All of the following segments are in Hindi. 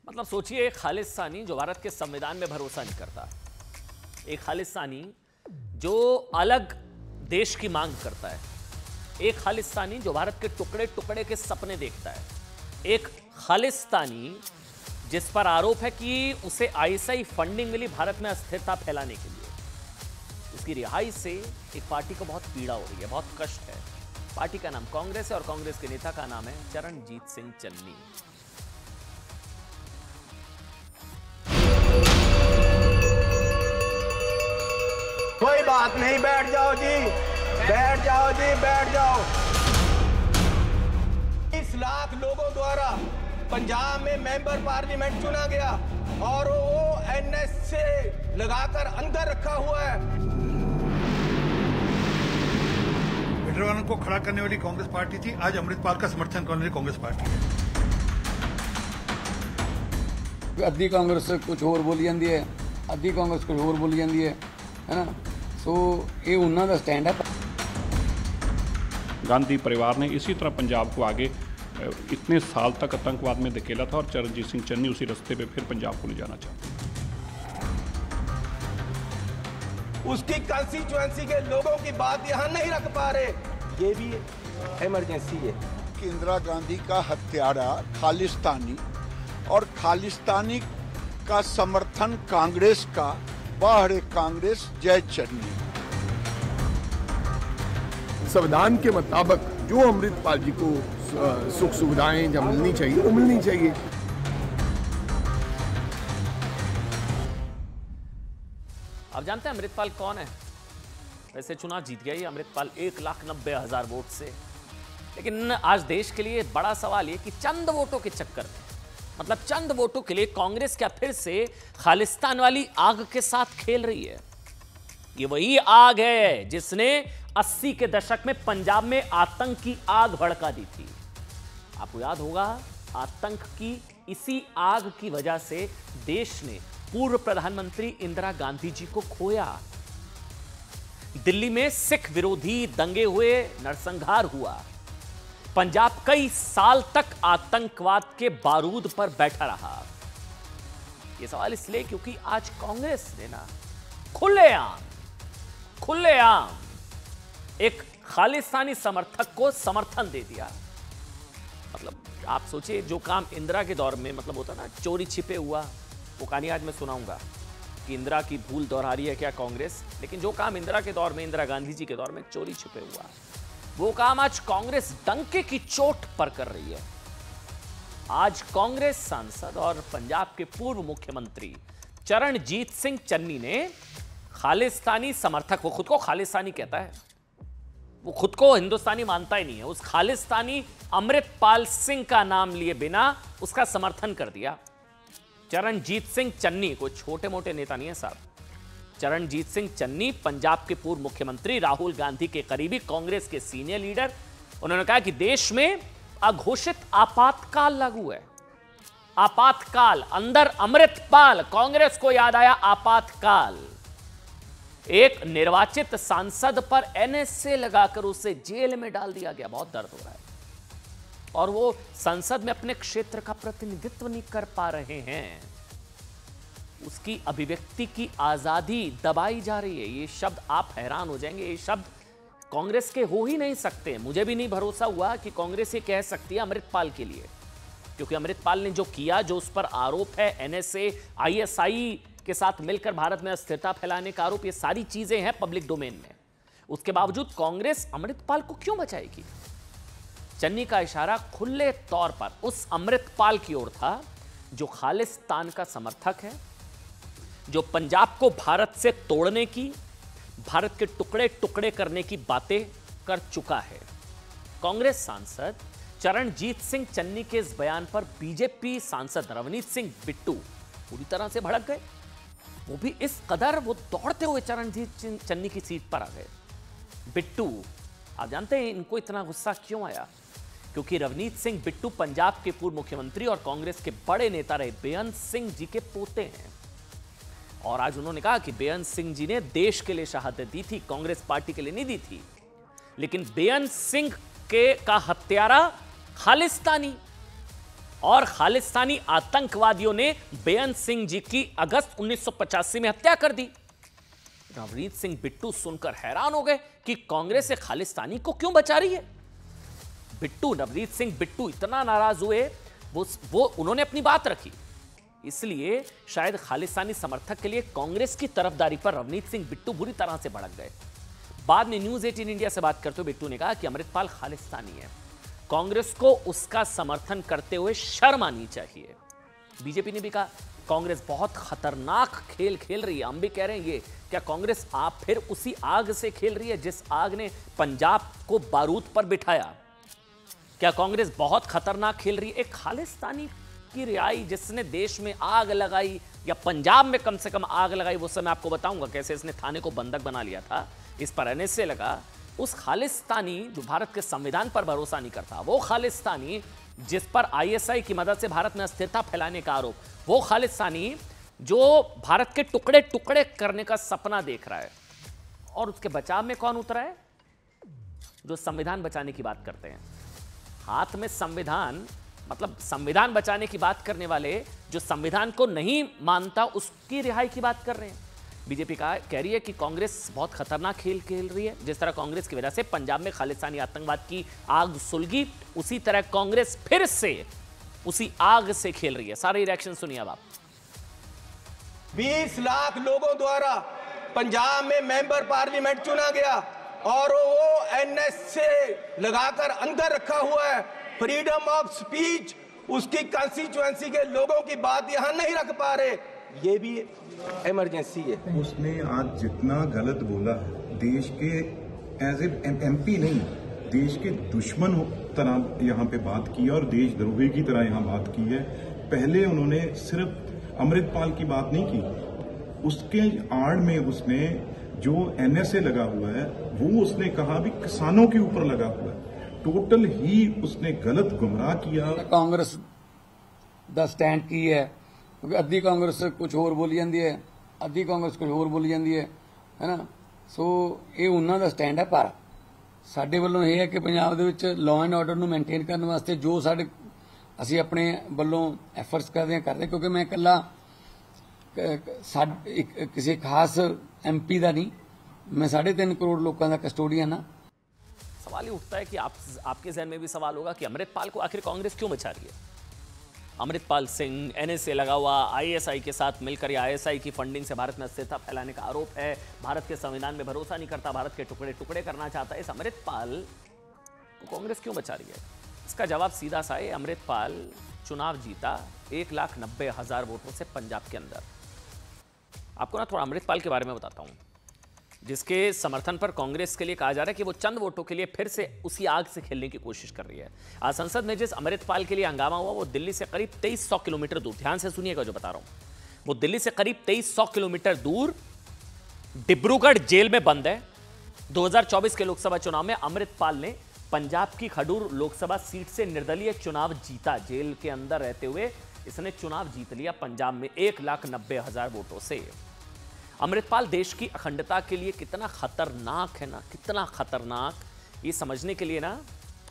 मतलब सोचिए, एक खालिस्तानी जो भारत के संविधान में भरोसा नहीं करता, एक खालिस्तानी जो अलग देश की मांग करता है, एक खालिस्तानी जो भारत के टुकड़े टुकड़े के सपने देखता है, एक खालिस्तानी जिस पर आरोप है कि उसे आईएसआई फंडिंग मिली भारत में अस्थिरता फैलाने के लिए। उसकी रिहाई से एक पार्टी को बहुत पीड़ा हो रही है, बहुत कष्ट है। पार्टी का नाम कांग्रेस है और कांग्रेस के नेता का नाम है चरणजीत सिंह चन्नी। कोई बात नहीं, बैठ जाओ जी, बैठ जाओ जी, बैठ जाओ। 20 लाख लोगों द्वारा पंजाब में मेंबर पार्लियामेंट चुना गया और वो एनएस से लगाकर अंदर रखा हुआ है। विड्रोवल को खड़ा करने वाली कांग्रेस पार्टी थी, आज अमृतपाल का समर्थन करने वाली कांग्रेस पार्टी है। अद्धी कांग्रेस कुछ और बोली जाती है, अद्धी कांग्रेस कुछ और बोली जाती है ना। सो ये उन्होंने का स्टैंड है। गांधी परिवार ने इसी तरह पंजाब को आगे इतने साल तक आतंकवाद में धकेला था और चरणजीत सिंह चन्नी उसी रास्ते पे फिर पंजाब को ले जाना चाहते हैं। उसकी कंस्टिट्यूएंसी के लोगों की बात यहां नहीं रख पा रहे, ये भी इमरजेंसी है। कि इंदिरा गांधी का हत्यारा खालिस्तानी और खालिस्तानी का समर्थन कांग्रेस का, बाहर कांग्रेस जय चन्नी। संविधान के मुताबिक जो अमृतपाल जी को सुख सुविधाएं जब मिलनी चाहिए वो मिलनी चाहिए। आप जानते हैं अमृतपाल कौन है? वैसे चुनाव जीत गया ये अमृतपाल 1,90,000 वोट से, लेकिन आज देश के लिए बड़ा सवाल ये कि चंद वोटों के चक्कर में, मतलब चंद वोटों के लिए कांग्रेस क्या फिर से खालिस्तान वाली आग के साथ खेल रही है? ये वही आग है जिसने 80 के दशक में पंजाब में आतंक की आग भड़का दी थी। आपको याद होगा, आतंक की इसी आग की वजह से देश ने पूर्व प्रधानमंत्री इंदिरा गांधी जी को खोया। दिल्ली में सिख विरोधी दंगे हुए, नरसंहार हुआ। पंजाब कई साल तक आतंकवाद के बारूद पर बैठा रहा। यह सवाल इसलिए क्योंकि आज कांग्रेस ने ना खुलेआम एक खालिस्तानी समर्थक को समर्थन दे दिया। मतलब आप सोचिए, जो काम इंदिरा के दौर में मतलब होता ना चोरी छिपे हुआ, वो कहानी आज मैं सुनाऊंगा कि इंदिरा की भूल दोहरा रही है क्या कांग्रेस। लेकिन जो काम इंदिरा के दौर में, इंदिरा गांधी जी के दौर में चोरी छिपे हुआ, वो काम आज कांग्रेस डंके की चोट पर कर रही है। आज कांग्रेस सांसद और पंजाब के पूर्व मुख्यमंत्री चरणजीत सिंह चन्नी ने खालिस्तानी समर्थक, वो खुद को खालिस्तानी कहता है, वो खुद को हिंदुस्तानी मानता ही नहीं है, उस खालिस्तानी अमृतपाल सिंह का नाम लिए बिना उसका समर्थन कर दिया। चरणजीत सिंह चन्नी कोई छोटे मोटे नेता नहीं है साहब। चरणजीत सिंह चन्नी पंजाब के पूर्व मुख्यमंत्री, राहुल गांधी के करीबी, कांग्रेस के सीनियर लीडर। उन्होंने कहा कि देश में अघोषित आपातकाल लागू है। आपातकाल, अंदर अमृतपाल, कांग्रेस को याद आया आपातकाल। एक निर्वाचित सांसद पर एनएसए लगाकर उसे जेल में डाल दिया गया। बहुत दर्द हो रहा है। और वो संसद में अपने क्षेत्र का प्रतिनिधित्व नहीं कर पा रहे हैं। उसकी अभिव्यक्ति की आजादी दबाई जा रही है। ये शब्द आप हैरान हो जाएंगे, ये शब्द कांग्रेस के हो ही नहीं सकते। मुझे भी नहीं भरोसा हुआ कि कांग्रेस ये कह सकती है अमृतपाल के लिए, क्योंकि अमृतपाल ने जो किया, जो उस पर आरोप है, एनएसए, आईएसआई के साथ मिलकर भारत में अस्थिरता फैलाने का आरोप, ये सारी चीजें हैं पब्लिक डोमेन में। उसके बावजूद कांग्रेस अमृतपाल को क्यों बचाएगी? चन्नी का इशारा खुले तौर पर उस अमृतपाल की ओर था जो खालिस्तान का समर्थक है, जो पंजाब को भारत से तोड़ने की, भारत के टुकड़े टुकड़े करने की बातें कर चुका है। कांग्रेस सांसद चरणजीत सिंह चन्नी के इस बयान पर बीजेपी सांसद रवनीत सिंह बिट्टू पूरी तरह से भड़क गए। वो भी इस कदर, वो दौड़ते हुए चरणजीत सिंह चन्नी की सीट पर आ गए। बिट्टू, आप जानते हैं इनको इतना गुस्सा क्यों आया? क्योंकि रवनीत सिंह बिट्टू पंजाब के पूर्व मुख्यमंत्री और कांग्रेस के बड़े नेता रहे बेअंत सिंह जी के पोते हैं। और आज उन्होंने कहा कि बेअंत सिंह जी ने देश के लिए शहादत दी थी, कांग्रेस पार्टी के लिए नहीं दी थी। लेकिन बेअंत सिंह का हत्यारा खालिस्तानी और खालिस्तानी आतंकवादियों ने बेअंत सिंह जी की अगस्त 1985 में हत्या कर दी। नवनीत सिंह बिट्टू सुनकर हैरान हो गए कि कांग्रेस से खालिस्तानी को क्यों बचा रही है। नवनीत सिंह बिट्टू इतना नाराज हुए, वो उन्होंने अपनी बात रखी। इसलिए शायद खालिस्तानी समर्थक के लिए कांग्रेस की तरफदारी पर नवनीत सिंह बिट्टू बुरी तरह से भड़क गए। बाद में न्यूज 18 इंडिया से बात करते हुए बिट्टू ने कहा कि अमृतपाल खालिस्तानी है, कांग्रेस को उसका समर्थन करते हुए शर्म आनी चाहिए। बीजेपी ने भी कहा कांग्रेस बहुत खतरनाक खेल खेल रही है। हम भी कह रहे हैं ये क्या कांग्रेस आप फिर उसी आग से खेल रही है जिस आग ने पंजाब को बारूद पर बिठाया? क्या कांग्रेस बहुत खतरनाक खेल रही है? एक खालिस्तानी की रिहाई जिसने देश में आग लगाई या पंजाब में कम से कम आग लगाई, वो सब मैं आपको बताऊंगा कैसे इसने थाने को बंधक बना लिया था, इस पर एनएसए लगा। उस खालिस्तानी जो भारत के संविधान पर भरोसा नहीं करता, वो खालिस्तानी जिस पर आईएसआई की मदद से भारत में अस्थिरता फैलाने का आरोप, वो खालिस्तानी जो भारत के टुकड़े टुकड़े करने का सपना देख रहा है, और उसके बचाव में कौन उतरा है? जो संविधान बचाने की बात करते हैं। हाथ में संविधान, मतलब संविधान बचाने की बात करने वाले जो संविधान को नहीं मानता उसकी रिहाई की बात कर रहे हैं। बीजेपी कह रही है कि कांग्रेस बहुत खतरनाक खेल खेल रही है। जिस तरह कांग्रेस की वजह से पंजाब में खालिस्तानी आतंकवाद की आग सुलगी, उसी तरह कांग्रेस फिर से उसी आग से खेल रही है। सारे रिएक्शन सुनिए अब आप। 20 लाख लोगों द्वारा पंजाब में मेंबर पार्लियामेंट चुना गया और वो एनएस से लगाकर अंदर रखा हुआ है। फ्रीडम ऑफ स्पीच, उसकी कंस्टिट्यूएंसी के लोगों की बात यहां नहीं रख पा रहे, ये भी इमरजेंसी है। उसने आज जितना गलत बोला है, देश के एज ए एमपी नहीं, देश के दुश्मन तरह यहाँ पे बात की है और देशद्रोही की तरह यहाँ बात की है। पहले उन्होंने सिर्फ अमृतपाल की बात नहीं की, उसके आड़ में उसने जो एनएसए लगा हुआ है वो उसने कहा भी किसानों के ऊपर लगा हुआ है। टोटल ही उसने गलत गुमराह किया। कांग्रेस दा स्टैंड की है, क्योंकि अद्धी कांग्रेस कुछ होर बोली जाती है, अद्धी कांग्रेस कुछ होर बोली जाती है ना। सो ये उन्हों का स्टैंड है। पर साडे वल्लों यह है कि पंजाब दे विच लॉ एंड ऑर्डर नूं मेनटेन करने वास्ते जो साडे असीं अपने वल्लों एफर्ट्स करते हैं, क्योंकि मैं इकल्ला किसी खास एमपी का नहीं, मैं 3.5 करोड़ लोगों का कस्टोडियन हाँ। सवाल ये उठता है कि आपके जहन में भी सवाल होगा कि अमृतपाल को आखिर कांग्रेस क्यों बचा रही है? अमृतपाल सिंह एनएसए लगा हुआ, आईएसआई के साथ मिलकर या आईएसआई की फंडिंग से भारत में अस्थिरता फैलाने का आरोप है, भारत के संविधान में भरोसा नहीं करता, भारत के टुकड़े टुकड़े करना चाहता है। इस अमृतपाल को कांग्रेस क्यों बचा रही है? इसका जवाब सीधा सा है। अमृतपाल चुनाव जीता 1,90,000 वोटों से पंजाब के अंदर। आपको ना थोड़ा अमृतपाल के बारे में बताता हूं, जिसके समर्थन पर कांग्रेस के लिए कहा जा रहा है कि वो चंद वोटों के लिए फिर से उसी आग से खेलने की कोशिश कर रही है। आज संसद में जिस अमृतपाल के लिए हंगामा हुआ वो दिल्ली से करीब 2300 किलोमीटर दूर, ध्यान से सुनिएगा जो बता रहा हूं, वो दिल्ली से करीब 2300 किलोमीटर दूर डिब्रूगढ़ जेल में बंद है। 2024 के लोकसभा चुनाव में अमृतपाल ने पंजाब की खडूर लोकसभा सीट से निर्दलीय चुनाव जीता। जेल के अंदर रहते हुए इसने चुनाव जीत लिया पंजाब में 1,90,000 वोटों से। अमृतपाल देश की अखंडता के लिए कितना खतरनाक है ना, कितना खतरनाक, ये समझने के लिए ना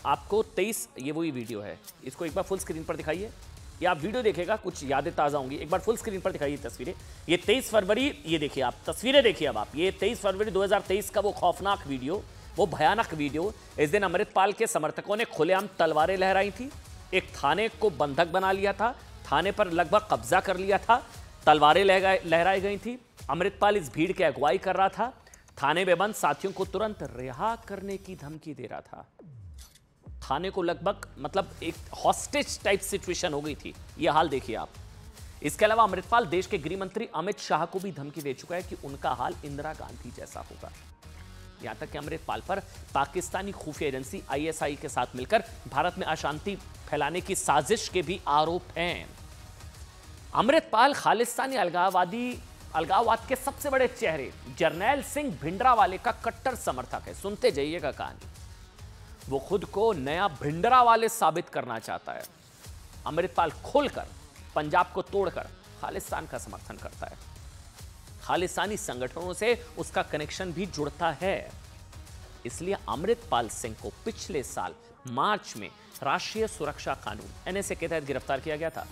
आपको 23, ये वही वीडियो है, इसको एक बार फुल स्क्रीन पर दिखाइए। ये आप वीडियो देखेगा कुछ यादें ताज़ा होंगी। एक बार फुल स्क्रीन पर दिखाइए तस्वीरें। ये 23 फरवरी, ये देखिए आप तस्वीरें देखिए अब आप, ये 23 फरवरी 2023 का वो खौफनाक वीडियो, वो भयानक वीडियो। इस दिन अमृतपाल के समर्थकों ने खुलेआम तलवारें लहराई थी, एक थाने को बंधक बना लिया था, थाने पर लगभग कब्जा कर लिया था, तलवारें लहराई गई थी। अमृतपाल इस भीड़ की अगुवाई कर रहा था, थाने में बंद साथियों को तुरंत रिहा करने की धमकी दे रहा था। थाने को लगभग मतलब एक हॉस्टेज टाइप सिचुएशन हो गई थी। यह हाल देखिए आप। इसके अलावा अमृतपाल देश के गृह मंत्री अमित शाह को भी धमकी दे चुका है कि उनका हाल इंदिरा गांधी जैसा होगा। यहां तक कि अमृतपाल पर पाकिस्तानी खुफिया एजेंसी आईएसआई के साथ मिलकर भारत में अशांति फैलाने की साजिश के भी आरोप हैं। अमृतपाल खालिस्तानी अलगाववाद के सबसे बड़े चेहरे जरनैल सिंह भिंडरावाले का कट्टर समर्थक है। सुनते जाइएगा कहानी। वो खुद को नया भिंडरावाले साबित करना चाहता है। अमृतपाल खोलकर पंजाब को तोड़कर खालिस्तान का समर्थन करता है। खालिस्तानी संगठनों से उसका कनेक्शन भी जुड़ता है। इसलिए अमृतपाल सिंह को पिछले साल मार्च में राष्ट्रीय सुरक्षा कानून एनएसए के तहत गिरफ्तार किया गया था,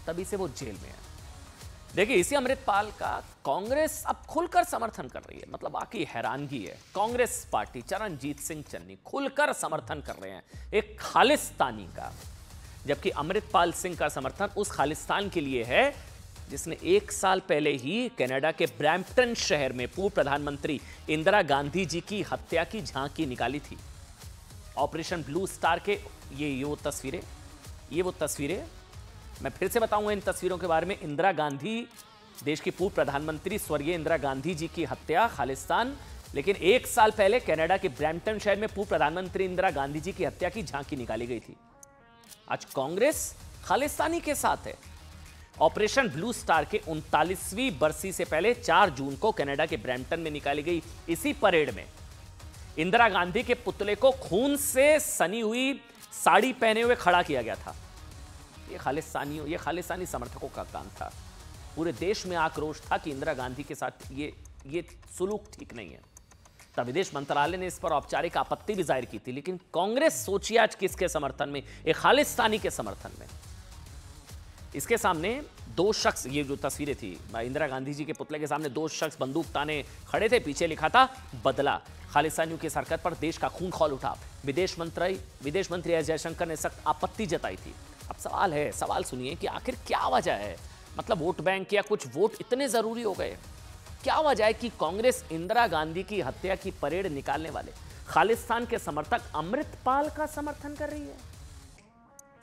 तभी से वो जेल में है। देखिए, इसी अमृतपाल का कांग्रेस अब खुलकर समर्थन कर रही है। मतलब बाकी हैरानगी है, कांग्रेस पार्टी चरणजीत सिंह चन्नी खुलकर समर्थन कर रहे हैं एक खालिस्तानी का, जबकि अमृतपाल सिंह का समर्थन उस खालिस्तान के लिए है जिसने 1 साल पहले ही कनाडा के ब्रैम्पटन शहर में पूर्व प्रधानमंत्री इंदिरा गांधी जी की हत्या की झांकी निकाली थी। ऑपरेशन ब्लू स्टार के ये वो तस्वीरें मैं फिर से बताऊंगा इन तस्वीरों के बारे में। इंदिरा गांधी, देश की पूर्व प्रधानमंत्री स्वर्गीय इंदिरा गांधी जी की हत्या, खालिस्तान। लेकिन 1 साल पहले कनाडा के ब्रैम्पटन शहर में पूर्व प्रधानमंत्री इंदिरा गांधी जी की हत्या की झांकी निकाली गई थी। आज कांग्रेस खालिस्तानी के साथ है। ऑपरेशन ब्लू स्टार के 39वीं बरसी से पहले 4 जून को कनाडा के ब्रैम्पटन में निकाली गई इसी परेड में इंदिरा गांधी के पुतले को खून से सनी हुई साड़ी पहने हुए खड़ा किया गया था। ये खालिस्तानी समर्थकों का काम था। पूरे देश में आक्रोश था कि इंदिरा गांधी के साथ ये सुलूक ठीक नहीं है। तब विदेश मंत्रालय ने इस पर औपचारिक आपत्ति भी जाहिर की थी। लेकिन कांग्रेस सोचिए आज किसके समर्थन में, एक खालिस्तानी के समर्थन में। इसके सामने 2 शख्स, ये जो तस्वीरें थी इंदिरा गांधी जी के पुतले के सामने 2 शख्स बंदूक ताने खड़े थे, पीछे लिखा था बदला। खालिस्तानियों की इस हरकत पर देश का खून खौल उठा। विदेश मंत्री एस जयशंकर ने सख्त आपत्ति जताई थी। अब सवाल सुनिए कि आखिर क्या वजह है, मतलब वोट बैंक या कुछ वोट इतने जरूरी हो गए, क्या वजह है कि कांग्रेस इंदिरा गांधी की हत्या की परेड निकालने वाले खालिस्तान के समर्थक अमृतपाल का समर्थन कर रही है?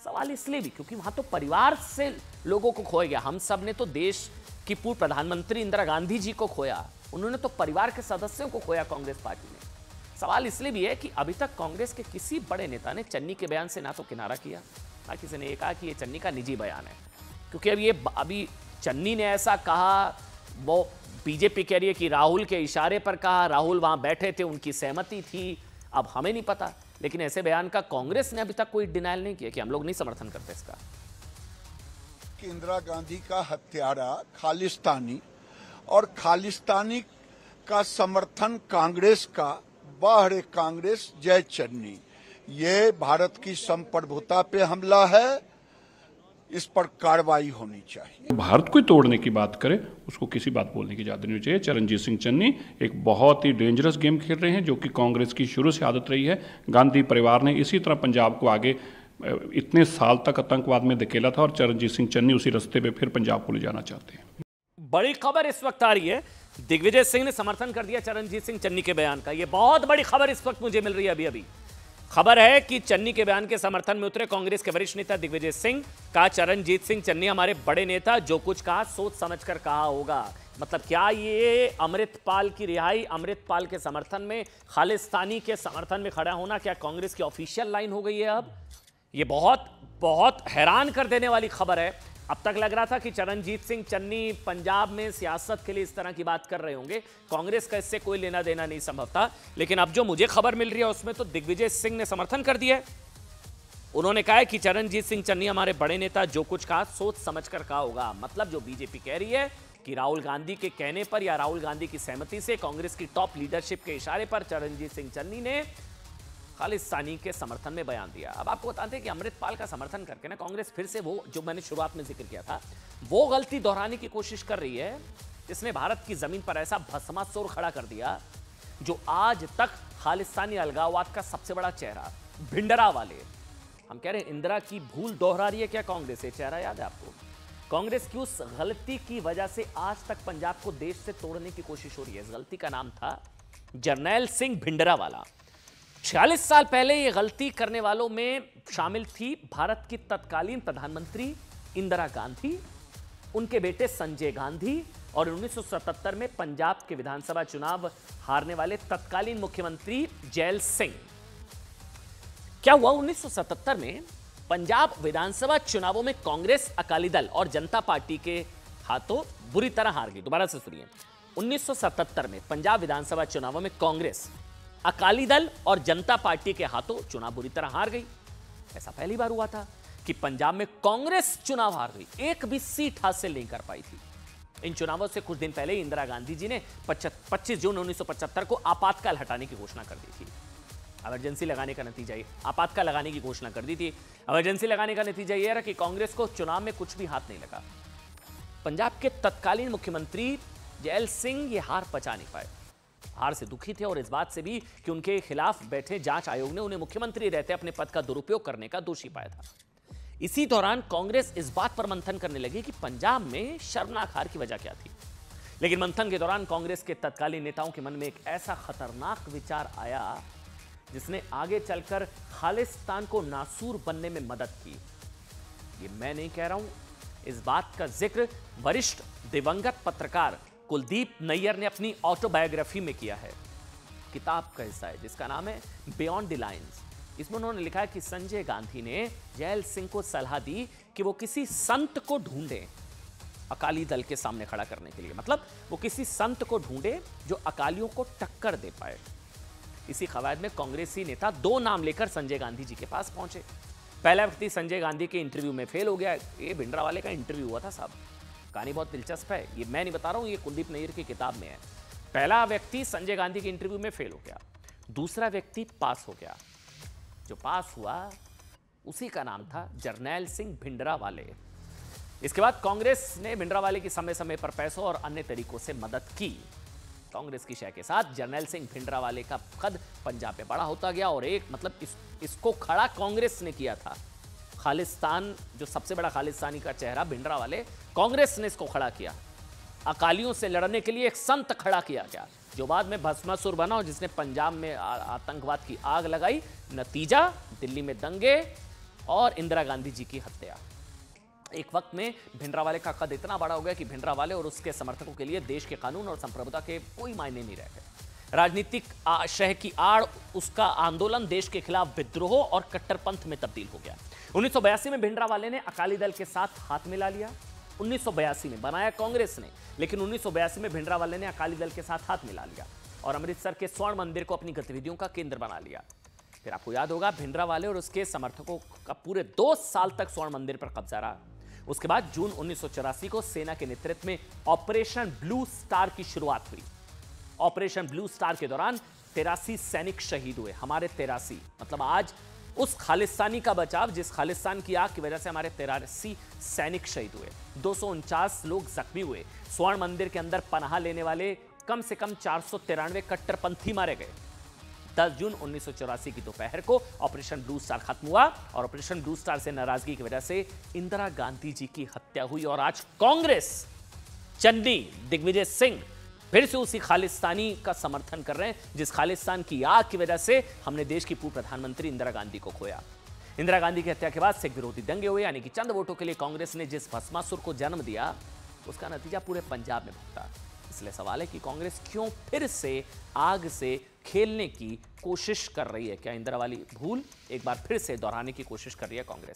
सवाल इसलिए भी क्योंकि वहां तो परिवार से लोगों को खोया गया। हम सब ने तो देश की पूर्व प्रधानमंत्री इंदिरा गांधी जी को खोया, उन्होंने तो परिवार के सदस्यों को खोया कांग्रेस पार्टी ने। सवाल इसलिए भी है कि अभी तक कांग्रेस के किसी बड़े नेता ने चन्नी के बयान से ना तो किनारा किया, ना किसी ने कहा कि ये चन्नी का निजी बयान है। क्योंकि अभी चन्नी ने ऐसा कहा, वो बीजेपी कह रही है कि राहुल के इशारे पर कहा, राहुल वहां बैठे थे, उनकी सहमति थी। अब हमें नहीं पता, लेकिन ऐसे बयान का कांग्रेस ने अभी तक कोई डिनायल नहीं किया कि हम लोग नहीं समर्थन करते इसका। कि इंदिरा गांधी का हत्यारा खालिस्तानी और खालिस्तानी का समर्थन कांग्रेस का, वाह रे कांग्रेस जय चन्नी। ये भारत की संप्रभुता पे हमला है, इस पर कार्रवाई होनी चाहिए। भारत को तोड़ने की बात करे, उसको किसी बात बोलने की इजाजत नहीं चाहिए। चरणजीत सिंह चन्नी एक बहुत ही डेंजरस गेम खेल रहे हैं, जो कि कांग्रेस की शुरू से आदत रही है। गांधी परिवार ने इसी तरह पंजाब को आगे इतने साल तक आतंकवाद में धकेला था और चरणजीत सिंह चन्नी उसी रास्ते पे फिर पंजाब को ले जाना चाहते हैं। बड़ी खबर इस वक्त आ रही है, दिग्विजय सिंह ने समर्थन कर दिया चरणजीत सिंह चन्नी के बयान का। यह बहुत बड़ी खबर इस वक्त मुझे मिल रही है। अभी खबर है कि चन्नी के बयान के समर्थन में उतरे कांग्रेस के वरिष्ठ नेता दिग्विजय सिंह। कहा चरणजीत सिंह चन्नी हमारे बड़े नेता, जो कुछ कहा सोच समझकर कहा होगा। मतलब क्या ये अमृतपाल की रिहाई, अमृतपाल के समर्थन में, खालिस्तानी के समर्थन में खड़ा होना क्या कांग्रेस की ऑफिशियल लाइन हो गई है? अब ये बहुत हैरान कर देने वाली खबर है। अब तक लग रहा था कि चरणजीत सिंह चन्नी पंजाब में सियासत के लिए इस तरह की बात कर रहे होंगे, कांग्रेस का इससे कोई लेना देना नहीं संभव था। लेकिन अब जो मुझे खबर मिल रही है उसमें तो दिग्विजय सिंह ने समर्थन कर दिया है। उन्होंने कहा है कि चरणजीत सिंह चन्नी हमारे बड़े नेता, जो कुछ कहा सोच समझकर कहा होगा। मतलब जो बीजेपी कह रही है कि राहुल गांधी के कहने पर या राहुल गांधी की सहमति से, कांग्रेस की टॉप लीडरशिप के इशारे पर चरणजीत सिंह चन्नी ने खालिस्तानी के समर्थन में बयान दिया। अब आपको बताते हैं कि अमृतपाल का समर्थन करके ना कांग्रेस फिर से वो जो मैंने शुरुआत में जिक्र किया था, वो गलती दोहराने की कोशिश कर रही है जिसने भारत की जमीन पर ऐसा भस्मासुर खड़ा कर दिया, जो आज तक खालिस्तानी अलगाववाद का सबसे बड़ा चेहरा, भिंडरा वाले। हम कह रहे हैं इंदिरा की भूल दोहरा रही है क्या कांग्रेस? ये चेहरा याद है आपको? कांग्रेस की उस गलती की वजह से आज तक पंजाब को देश से तोड़ने की कोशिश हो रही है। इस गलती का नाम था जरनैल सिंह भिंडरा वाला। 46 साल पहले यह गलती करने वालों में शामिल थी भारत की तत्कालीन प्रधानमंत्री इंदिरा गांधी, उनके बेटे संजय गांधी और 1977 में पंजाब के विधानसभा चुनाव हारने वाले तत्कालीन मुख्यमंत्री जैल सिंह। क्या हुआ? 1977 में पंजाब विधानसभा चुनावों में कांग्रेस, अकाली दल और जनता पार्टी के हाथों बुरी तरह हार गई। दोबारा से सुनिए, 1977 में पंजाब विधानसभा चुनावों में कांग्रेस, अकाली दल और जनता पार्टी के हाथों चुनाव बुरी तरह हार गई। ऐसा पहली बार हुआ था कि पंजाब में कांग्रेस चुनाव हार गई, एक भी सीट हासिल नहीं कर पाई थी। इन चुनावों से कुछ दिन पहले इंदिरा गांधी जी ने 25 जून 1975 को आपातकाल हटाने की घोषणा कर दी थी। इमरजेंसी लगाने का नतीजा ये, आपातकाल लगाने की घोषणा कर दी थी। इमरजेंसी लगाने का नतीजा यह रहा कि कांग्रेस को चुनाव में कुछ भी हाथ नहीं लगा। पंजाब के तत्कालीन मुख्यमंत्री जैल सिंह ये हार पचा नहीं पाए, हार से दुखी थे और इस बात से भी कि उनके खिलाफ बैठे जांच आयोग ने उन्हें मुख्यमंत्री रहते अपने पद का दुरुपयोग करने का दोषी पाया था। इसी दौरान कांग्रेस इस बात पर मंथन करने लगी कि पंजाब में शर्मनाक हार की वजह क्या थी। लेकिन मंथन के दौरान कांग्रेस के तत्कालीन नेताओं के मन में एक ऐसा खतरनाक विचार आया जिसने आगे चलकर खालिस्तान को नासूर बनने में मदद की। ये मैं नहीं कह रहा हूं, इस बात का जिक्र वरिष्ठ दिवंगत पत्रकार कुलदीप नैयर ने अपनी ऑटोबायोग्राफी में किया है। किताब का हिस्सा है जिसका नाम है बियॉन्ड द लाइन्स। इसमें उन्होंने लिखा है कि संजय गांधी ने जैल सिंह को सलाह दी कि वो किसी संत को ढूंढे अकाली दल के सामने खड़ा करने के लिए, मतलब वो किसी संत को ढूंढे जो अकालियों को टक्कर दे पाए। इसी कवायद में कांग्रेसी नेता 2 नाम लेकर संजय गांधी जी के पास पहुंचे। पहला व्यक्ति संजय गांधी के इंटरव्यू में फेल हो गया। ये भिंडरावाले का इंटरव्यू हुआ था साहब, कहानी बहुत दिलचस्प है, ये मैं नहीं बता रहा हूं, ये कुलदीप नैयर की किताब में है। पहला व्यक्ति संजय गांधी के इंटरव्यू में फेल हो गया, दूसरा व्यक्ति पास हो गया। जो पास हुआ उसी का नाम था जरनैल सिंह भिंडरावाले। इसके बाद कांग्रेस ने भिंडरावाले की समय समय पर पैसों और अन्य तरीकों से मदद की। कांग्रेस की शय के साथ जरनैल सिंह भिंडरावाले का कद पंजाब में बड़ा होता गया और एक मतलब इसको खड़ा कांग्रेस ने किया था। खालिस्तान, जो सबसे बड़ा खालिस्तानी का चेहरा भिंडरावाले, कांग्रेस ने इसको खड़ा किया। अकालियों से लड़ने के लिए एक संत खड़ा किया गया जो बाद में भस्मासुर बना और जिसने पंजाब में आतंकवाद की आग लगाई। नतीजा दिल्ली में दंगे और इंदिरा गांधी जी की हत्या। एक वक्त में भिंडरावाले का कद इतना बड़ा हो गया कि भिंडरावाले और उसके समर्थकों के लिए देश के कानून और संप्रभुता के कोई मायने नहीं रह गए। राजनीतिक शह की आड़ उसका आंदोलन देश के खिलाफ विद्रोह और कट्टरपंथ में तब्दील हो गया। 1982 में भिंडरावाले ने अकाली दल के साथ हाथ मिला लिया। 1982 में बनाया कांग्रेस ने, लेकिन 1982 में भिंडरावाले ने अकाली दल के साथ हाथ मिला लिया और अमृतसर के स्वर्ण मंदिर को अपनी गतिविधियों का केंद्र बना लिया। फिर आपको याद होगा भिंडरावाले और उसके समर्थकों का पूरे 2 साल तक स्वर्ण मंदिर पर कब्जा रहा। उसके बाद जून 1984 को सेना के नेतृत्व में ऑपरेशन ब्लू स्टार की शुरुआत हुई। ऑपरेशन ब्लू स्टार के दौरान 83 सैनिक शहीद हुए। हमारे 83 मतलब आज उस खालिस्तानी का बचाव जिस खालिस्तान की आग की वजह से हमारे 83 सैनिक शहीद हुए। 249 लोग जख्मी हुए। स्वर्ण मंदिर के अंदर पनाह लेने वाले कम से कम 493 कट्टरपंथी मारे गए। 10 जून 1984 की दोपहर को ऑपरेशन ब्लू स्टार खत्म हुआ और ऑपरेशन ब्लू स्टार से नाराजगी की वजह से इंदिरा गांधी जी की हत्या हुई और आज कांग्रेस, चन्नी, दिग्विजय सिंह फिर से उसी खालिस्तानी का समर्थन कर रहे हैं जिस खालिस्तान की आग की वजह से हमने देश की पूर्व प्रधानमंत्री इंदिरा गांधी को खोया। इंदिरा गांधी की हत्या के बाद सिख विरोधी दंगे हुए, यानी कि चंद वोटों के लिए कांग्रेस ने जिस भस्मासुर को जन्म दिया उसका नतीजा पूरे पंजाब में भुगता। इसलिए सवाल है कि कांग्रेस क्यों फिर से आग से खेलने की कोशिश कर रही है। क्या इंदिरा वाली भूल एक बार फिर से दोहराने की कोशिश कर रही है कांग्रेस?